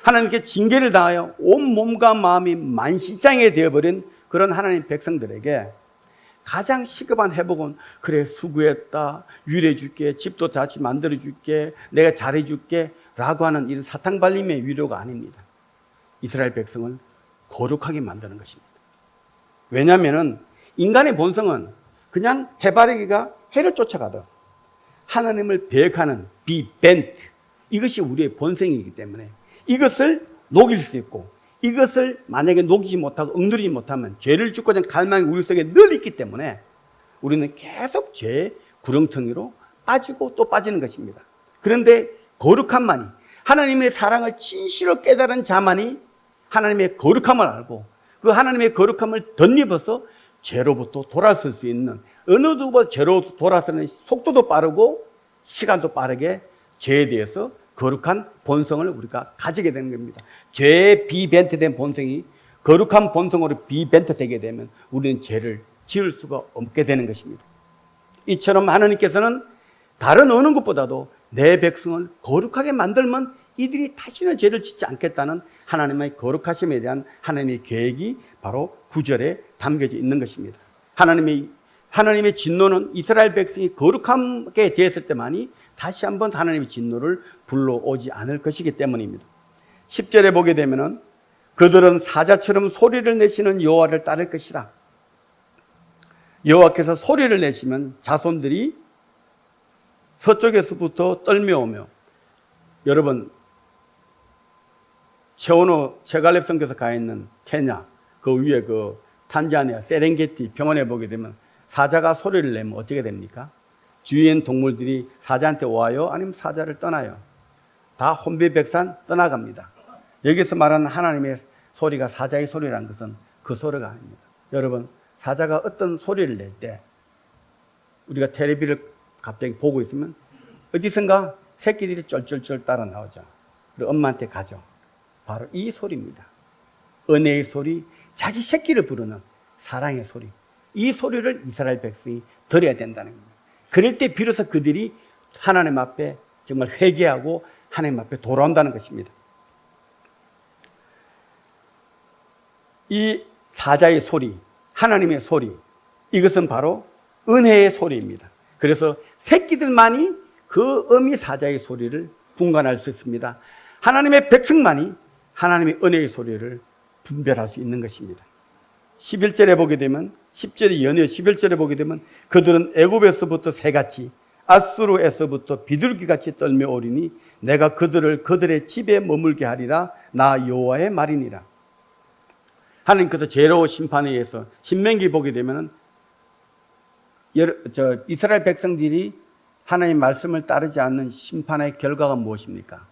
[SPEAKER 1] 하나님께 징계를 당하여 온 몸과 마음이 만시장이 되어버린 그런 하나님 백성들에게 가장 시급한 회복은 그래 수고했다, 위로해줄게, 집도 다시 만들어줄게, 내가 잘해줄게 라고 하는 이런 사탕발림의 위로가 아닙니다. 이스라엘 백성을 거룩하게 만드는 것입니다. 왜냐하면 인간의 본성은 그냥 해바라기가 해를 쫓아가듯 하나님을 배역하는 비벤트, 이것이 우리의 본성이기 때문에 이것을 녹일 수 있고, 이것을 만약에 녹이지 못하고 억누르지 못하면 죄를 짓고자 하는 갈망이 우리 속에 늘 있기 때문에 우리는 계속 죄의 구렁텅이로 빠지고 또 빠지는 것입니다. 그런데 거룩함만이, 하나님의 사랑을 진실로 깨달은 자만이 하나님의 거룩함을 알고 그 하나님의 거룩함을 덧입어서 죄로부터 돌아설 수 있는, 어느 누구보다 죄로 돌아서는 속도도 빠르고 시간도 빠르게 죄에 대해서 거룩한 본성을 우리가 가지게 되는 겁니다. 죄에 비벤트된 본성이 거룩한 본성으로 비벤트되게 되면 우리는 죄를 지을 수가 없게 되는 것입니다. 이처럼 하나님께서는 다른 어느 것보다도 내 백성을 거룩하게 만들면 이들이 다시는 죄를 짓지 않겠다는 하나님의 거룩하심에 대한 하나님의 계획이 바로 9절에 담겨져 있는 것입니다. 하나님의 진노는 이스라엘 백성이 거룩하게 되었을 때만이 다시 한번 하나님의 진노를 불러오지 않을 것이기 때문입니다. 10절에 보게 되면은 그들은 사자처럼 소리를 내시는 여호와를 따를 것이라. 여호와께서 소리를 내시면 자손들이 서쪽에서부터 떨며오며, 여러분 최원호 최갈렙성께서 가 있는 케냐 그 위에 그 탄자니아 세렝게티 병원에 보게 되면 사자가 소리를 내면 어떻게 됩니까? 주위에 있는 동물들이 사자한테 와요? 아니면 사자를 떠나요? 다 혼비백산 떠나갑니다. 여기서 말하는 하나님의 소리가 사자의 소리라는 것은 그 소리가 아닙니다. 여러분, 사자가 어떤 소리를 낼 때 우리가 텔레비를 갑자기 보고 있으면 어디선가 새끼들이 쫄쫄쫄 따라 나오죠. 그리고 엄마한테 가죠. 바로 이 소리입니다. 은혜의 소리, 자기 새끼를 부르는 사랑의 소리. 이 소리를 이스라엘 백성이 들어야 된다는 겁니다. 그럴 때 비로소 그들이 하나님 앞에 정말 회개하고 하나님 앞에 돌아온다는 것입니다. 이 사자의 소리, 하나님의 소리, 이것은 바로 은혜의 소리입니다. 그래서 새끼들만이 그 어미 사자의 소리를 분간할 수 있습니다. 하나님의 백성만이 하나님의 은혜의 소리를 분별할 수 있는 것입니다. 11절에 보게 되면, 10절이 연이어 11절에 보게 되면 그들은 애굽에서부터 새같이 아수르에서부터 비둘기같이 떨며오리니 내가 그들을 그들의 집에 머물게 하리라. 나 여호와의 말이니라. 하나님께서 죄로 심판에 의해서 신명기 보게 되면 이스라엘 백성들이 하나님의 말씀을 따르지 않는 심판의 결과가 무엇입니까?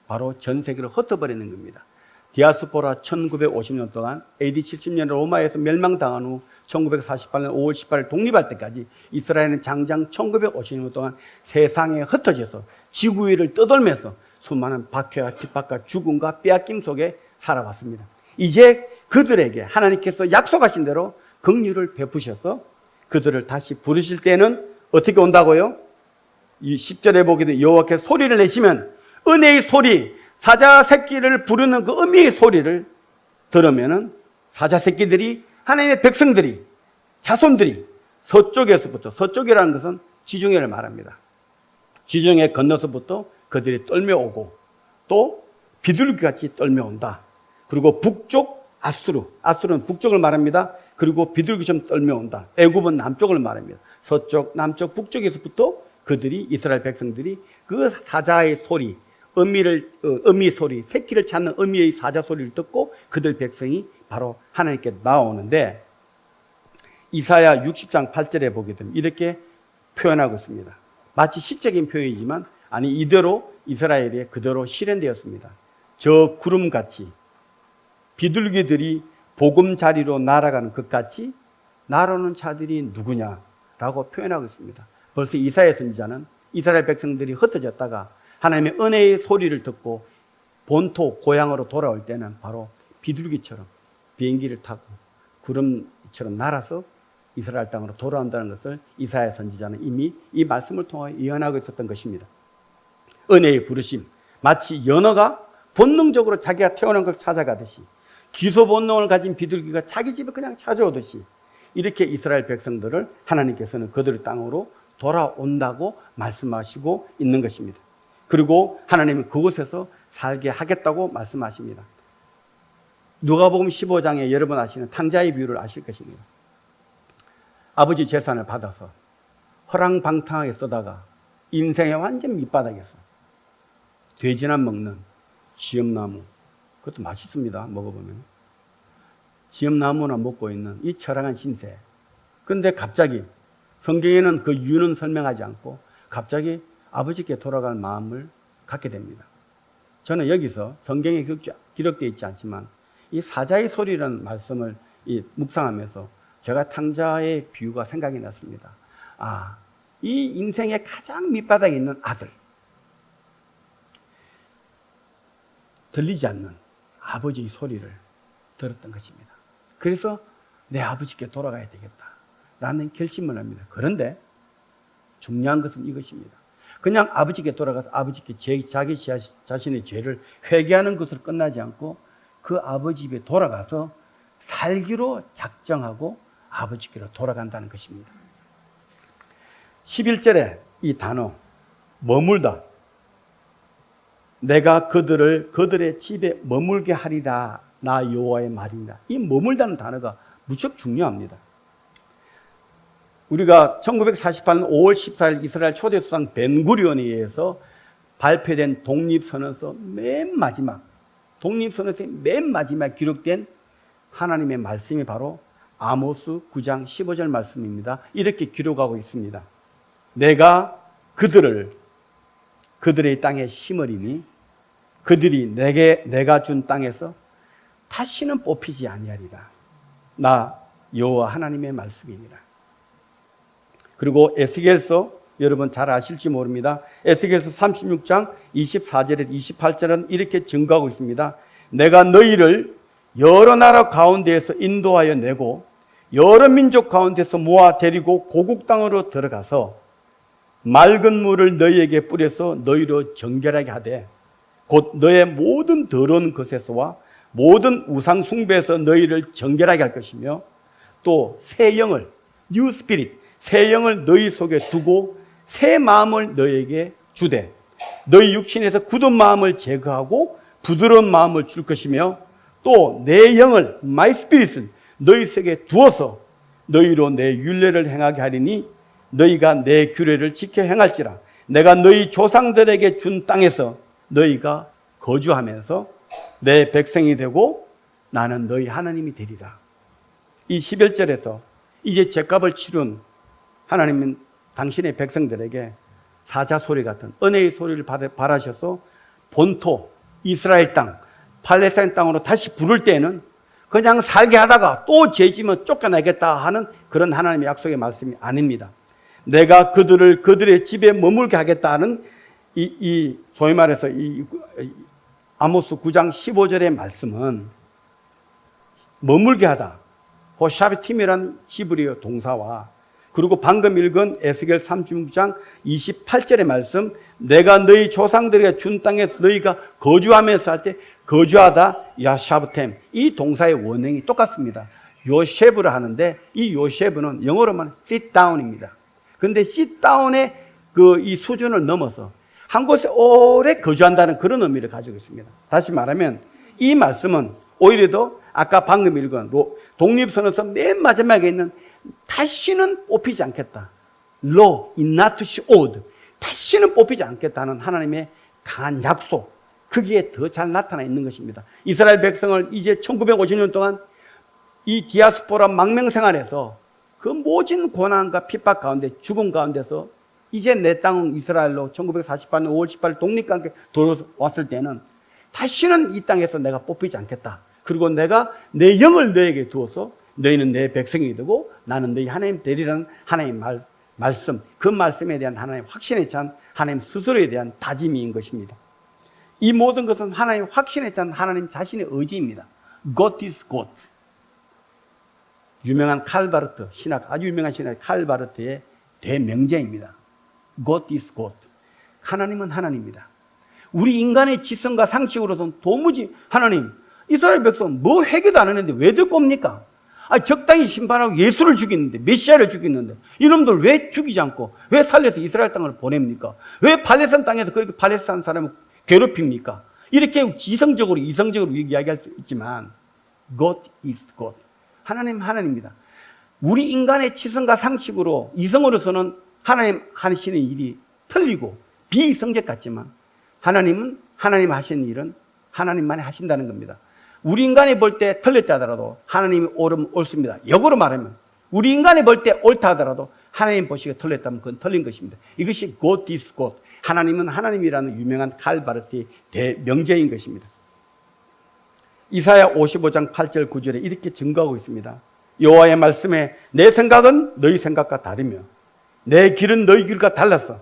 [SPEAKER 1] 바로 전 세계로 흩어버리는 겁니다. 디아스포라 1950년 동안 AD 70년 로마에서 멸망당한 후 1948년 5월 18일 독립할 때까지 이스라엘은 장장 1950년 동안 세상에 흩어져서 지구 위를 떠돌면서 수많은 박해와 핍박과 죽음과 빼앗김 속에 살아왔습니다. 이제 그들에게 하나님께서 약속하신 대로 긍휼을 베푸셔서 그들을 다시 부르실 때는 어떻게 온다고요? 이 10절에 보게 되면 여호와께서 소리를 내시면 은혜의 소리, 사자 새끼를 부르는 그 의미의 소리를 들으면은 사자 새끼들이, 하나님의 백성들이, 자손들이 서쪽에서부터, 서쪽이라는 것은 지중해를 말합니다. 지중해 건너서부터 그들이 떨며오고 또 비둘기같이 떨며온다. 그리고 북쪽 아수르는 북쪽을 말합니다. 그리고 비둘기처럼 떨며온다. 애굽은 남쪽을 말합니다. 서쪽, 남쪽, 북쪽에서부터 그들이, 이스라엘 백성들이 그 사자의 소리, 어미 소리, 새끼를 찾는 어미의 사자 소리를 듣고 그들 백성이 바로 하나님께 나오는데, 이사야 60장 8절에 보게 되면 이렇게 표현하고 있습니다. 마치 시적인 표현이지만 아니 이대로 이스라엘에 그대로 실현되었습니다. 저 구름같이 비둘기들이 보금자리로 날아가는 것 같이 날아오는 자들이 누구냐라고 표현하고 있습니다. 벌써 이사야 선지자는 이스라엘 백성들이 흩어졌다가 하나님의 은혜의 소리를 듣고 본토 고향으로 돌아올 때는 바로 비둘기처럼 비행기를 타고 구름처럼 날아서 이스라엘 땅으로 돌아온다는 것을 이사야 선지자는 이미 이 말씀을 통하여 예언하고 있었던 것입니다. 은혜의 부르심, 마치 연어가 본능적으로 자기가 태어난 걸 찾아가듯이, 기소 본능을 가진 비둘기가 자기 집에 그냥 찾아오듯이, 이렇게 이스라엘 백성들을 하나님께서는 그들의 땅으로 돌아온다고 말씀하시고 있는 것입니다. 그리고 하나님은 그곳에서 살게 하겠다고 말씀하십니다. 누가복음 15장에 여러분 아시는 탕자의 비유를 아실 것입니다. 아버지 재산을 받아서 허랑방탕하게 쓰다가 인생의 완전 밑바닥에서 돼지나 먹는 지엄나무, 그것도 맛있습니다. 먹어보면 지엄나무나 먹고 있는 이 처량한 신세. 그런데 갑자기 성경에는 그 이유는 설명하지 않고 갑자기 아버지께 돌아갈 마음을 갖게 됩니다. 저는 여기서 성경에 기록되어 있지 않지만 이 사자의 소리라는 말씀을 묵상하면서 제가 탕자의 비유가 생각이 났습니다. 이 인생의 가장 밑바닥에 있는 아들, 들리지 않는 아버지의 소리를 들었던 것입니다. 그래서 내 아버지께 돌아가야 되겠다라는 결심을 합니다. 그런데 중요한 것은 이것입니다. 그냥 아버지께 돌아가서 아버지께 자기 자신의 죄를 회개하는 것으로 끝나지 않고 그 아버지 집에 돌아가서 살기로 작정하고 아버지께로 돌아간다는 것입니다. 11절에 이 단어 머물다, 내가 그들의 집에 머물게 하리라, 나 여호와의 말이다. 이 머물다는 단어가 무척 중요합니다. 우리가 1948년 5월 14일 이스라엘 초대 수상 벤구리온에 의해서 발표된 독립선언서 독립선언서의 맨 마지막 기록된 하나님의 말씀이 바로 아모스 9장 15절 말씀입니다. 이렇게 기록하고 있습니다. 내가 그들의 땅에 심으리니 그들이 내가 준 땅에서 다시는 뽑히지 아니하리라. 나 여호와 하나님의 말씀이니라. 그리고 에스겔서, 여러분 잘 아실지 모릅니다. 에스겔서 36장 24절에 28절은 이렇게 증거하고 있습니다. 내가 너희를 여러 나라 가운데에서 인도하여 내고 여러 민족 가운데서 모아 데리고 고국 땅으로 들어가서 맑은 물을 너희에게 뿌려서 너희로 정결하게 하되 곧 너의 모든 더러운 것에서와 모든 우상 숭배에서 너희를 정결하게 할 것이며 또 새 영을, 뉴 스피릿, 새 영을 너희 속에 두고 새 마음을 너희에게 주되 너희 육신에서 굳은 마음을 제거하고 부드러운 마음을 줄 것이며 또 내 영을, 마이 스피릿을 너희 속에 두어서 너희로 내 율례를 행하게 하리니 너희가 내 규례를 지켜 행할지라. 내가 너희 조상들에게 준 땅에서 너희가 거주하면서 내 백성이 되고 나는 너희 하나님이 되리라. 이 11절에서 이제 죄값을 치룬 하나님은 당신의 백성들에게 사자소리 같은 은혜의 소리를 바라셔서 본토 이스라엘 땅, 팔레스타인 땅으로 다시 부를 때에는 그냥 살게 하다가 또 죄지면 쫓겨나겠다 하는 그런 하나님의 약속의 말씀이 아닙니다. 내가 그들의 집에 머물게 하겠다 하는 소위 말해서 아모스 9장 15절의 말씀은 머물게 하다, 호샤비팀이라는 히브리어 동사와 그리고 방금 읽은 에스겔 36장 28절의 말씀, 내가 너희 조상들에게 준 땅에서 너희가 거주하면서 할 때 거주하다, 야샤브템, 이 동사의 원형이 똑같습니다. 요셰브를 하는데 이 요셰브는 영어로만 sit down입니다. 그런데 sit down의 이 수준을 넘어서 한 곳에 오래 거주한다는 그런 의미를 가지고 있습니다. 다시 말하면 이 말씀은 오히려 더 아까 방금 읽은 독립선언서 맨 마지막에 있는 다시는 뽑히지 않겠다. Law is not to be old. 다시는 뽑히지 않겠다는 하나님의 강한 약속, 거기에 더 잘 나타나 있는 것입니다. 이스라엘 백성을 이제 1950년 동안 이 디아스포라 망명생활에서 그 모진 고난과 핍박 가운데 죽음 가운데서 이제 내 땅은 이스라엘로 1948년 5월 18일 독립과 함께 돌아왔을 때는 다시는 이 땅에서 내가 뽑히지 않겠다. 그리고 내가 내 영을 너에게 두어서 너희는 내 백성이 되고 나는 너희 하나님 되리라는 하나님의 말씀, 그 말씀에 대한 하나님의 확신에 찬 하나님 스스로에 대한 다짐인 것입니다. 이 모든 것은 하나님 확신에 찬 하나님 자신의 의지입니다. God is God. 유명한 칼바르트, 아주 유명한 신학 칼바르트의 대명제입니다. God is God. 하나님은 하나님입니다. 우리 인간의 지성과 상식으로서는 도무지 하나님, 이스라엘 백성 뭐 회개도 안 했는데 왜 듣고 옵니까? 적당히 심판하고 예수를 죽이는데, 메시아를 죽이는데 이놈들 왜 죽이지 않고 왜 살려서 이스라엘 땅을 보냅니까? 왜 팔레스타인 땅에서 그렇게 팔레스타인 사람을 괴롭힙니까? 이렇게 지성적으로 이성적으로 이야기할 수 있지만 God is God. 하나님 하나님입니다. 우리 인간의 지성과 상식으로 이성으로서는 하나님 하시는 일이 틀리고 비이성적 같지만 하나님은 하나님 하시는 일은 하나님만이 하신다는 겁니다. 우리 인간이 볼 때 틀렸다 하더라도 하나님이 옳습니다. 역으로 말하면 우리 인간이 볼 때 옳다 하더라도 하나님 보시기에 틀렸다면 그건 틀린 것입니다. 이것이 God is God. 하나님은 하나님이라는 유명한 칼바르트의 대명제인 것입니다. 이사야 55장 8절 9절에 이렇게 증거하고 있습니다. 여호와의 말씀에 내 생각은 너희 생각과 다르며 내 길은 너희 길과 달랐어.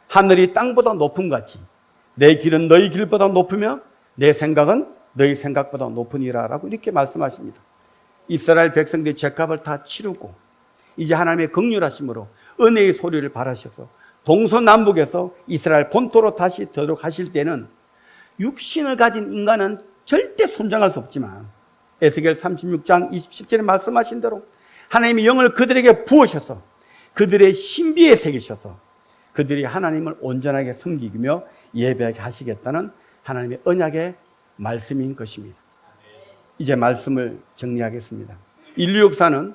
[SPEAKER 1] 하늘이 땅보다 높음 같이 내 길은 너희 길보다 높으며 내 생각은 너희 생각보다 높으니라 라고 이렇게 말씀하십니다. 이스라엘 백성들의 죄값을 다 치르고 이제 하나님의 긍휼하심으로 은혜의 소리를 바라셔서 동서남북에서 이스라엘 본토로 다시 되돌아가실 때는 육신을 가진 인간은 절대 순종할 수 없지만 에스겔 36장 27절에 말씀하신 대로 하나님의 영을 그들에게 부으셔서 그들의 신비에 새기셔서 그들이 하나님을 온전하게 섬기며 예배하게 하시겠다는 하나님의 언약의 말씀인 것입니다. 이제 말씀을 정리하겠습니다. 인류 역사는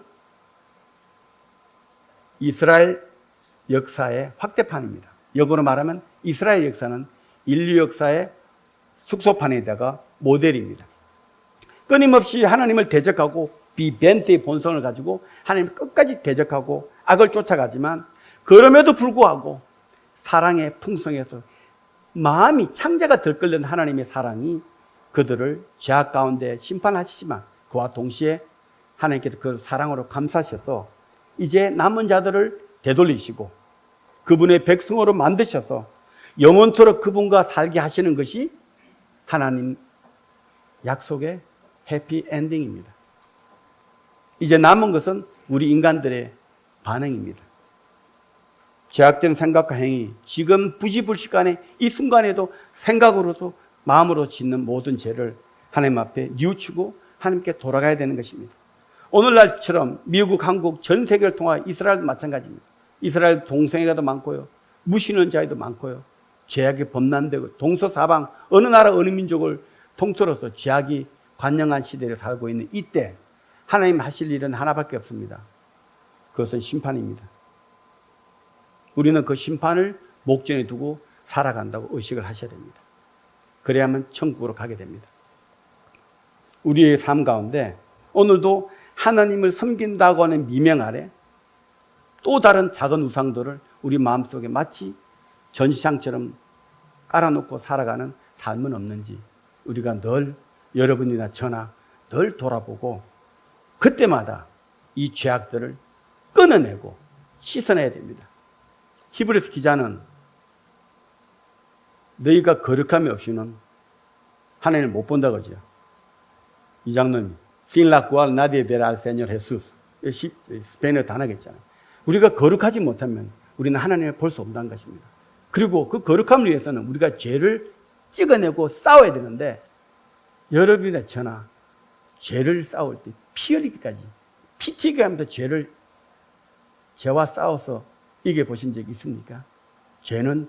[SPEAKER 1] 이스라엘 역사의 확대판입니다. 역으로 말하면 이스라엘 역사는 인류 역사의 축소판에다가 모델입니다. 끊임없이 하나님을 대적하고 비벤트의 본성을 가지고 하나님을 끝까지 대적하고 악을 쫓아가지만 그럼에도 불구하고 사랑의 풍성에서 마음이 창자가 들끓는 하나님의 사랑이 그들을 죄악 가운데 심판하시지만 그와 동시에 하나님께서 그 사랑으로 감싸셔서 이제 남은 자들을 되돌리시고 그분의 백성으로 만드셔서 영원토록 그분과 살게 하시는 것이 하나님 약속의 해피 엔딩입니다. 이제 남은 것은 우리 인간들의 반응입니다. 죄악된 생각과 행위, 지금 부지불식간에 이 순간에도 생각으로도 마음으로 짓는 모든 죄를 하나님 앞에 뉘우치고 하나님께 돌아가야 되는 것입니다. 오늘날처럼 미국, 한국, 전 세계를 통하여 이스라엘도 마찬가지입니다. 이스라엘 동성애가도 많고요. 무신론 자에도 많고요. 죄악이 범람되고 동서사방 어느 나라 어느 민족을 통틀어서 죄악이 관영한 시대를 살고 있는 이때 하나님 하실 일은 하나밖에 없습니다. 그것은 심판입니다. 우리는 그 심판을 목전에 두고 살아간다고 의식을 하셔야 됩니다. 그래야만 천국으로 가게 됩니다. 우리의 삶 가운데 오늘도 하나님을 섬긴다고 하는 미명 아래 또 다른 작은 우상들을 우리 마음속에 마치 전시장처럼 깔아놓고 살아가는 삶은 없는지 우리가 늘 여러분이나 저나 늘 돌아보고 그때마다 이 죄악들을 끊어내고 씻어내야 됩니다. 히브리서 기자는 너희가 거룩함이 없이는 하나님을 못 본다 그러죠. 이 장로님이 Sin la cual nadie verá al Señor Jesús. 스페인어 단어겠잖아요. 우리가 거룩하지 못하면 우리는 하나님을 볼 수 없다는 것입니다. 그리고 그 거룩함을 위해서는 우리가 죄를 찍어내고 싸워야 되는데 여러분이나 저나 죄를 싸울 때 피 흘리기까지 피 튀게 하면서 죄와 싸워서 이겨보신 적이 있습니까? 죄는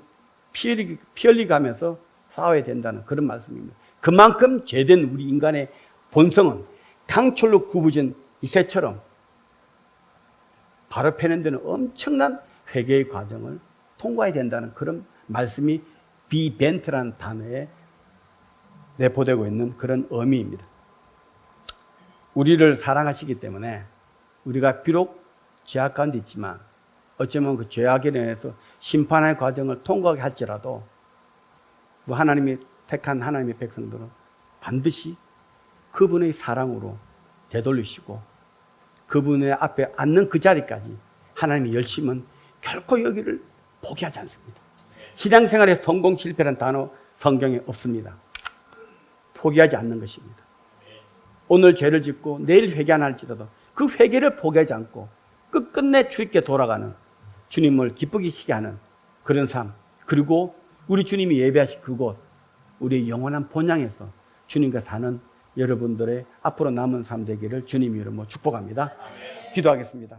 [SPEAKER 1] 피 흘리게 하면서 싸워야 된다는 그런 말씀입니다. 그만큼 죄된 우리 인간의 본성은 강철로 굽어진 이 새처럼 바로 패는 데는 엄청난 회개의 과정을 통과해야 된다는 그런 말씀이 비벤트라는 단어에 내포되고 있는 그런 의미입니다. 우리를 사랑하시기 때문에 우리가 비록 죄악 가운데 있지만 어쩌면 그 죄악에 인해서 심판의 과정을 통과하게 할지라도 하나님이 택한 하나님의 백성들은 반드시 그분의 사랑으로 되돌리시고 그분의 앞에 앉는 그 자리까지 하나님의 열심은 결코 여기를 포기하지 않습니다. 신앙생활의 성공 실패라는 단어 성경에 없습니다. 포기하지 않는 것입니다. 오늘 죄를 짓고 내일 회개 안 할지라도 그 회개를 포기하지 않고 끝끝내 주님께 돌아가는, 주님을 기쁘게 시게 하는 그런 삶, 그리고 우리 주님이 예배하신 그곳, 우리의 영원한 본향에서 주님과 사는 여러분들의 앞으로 남은 삶 되기를 주님 이름으로 축복합니다. 기도하겠습니다.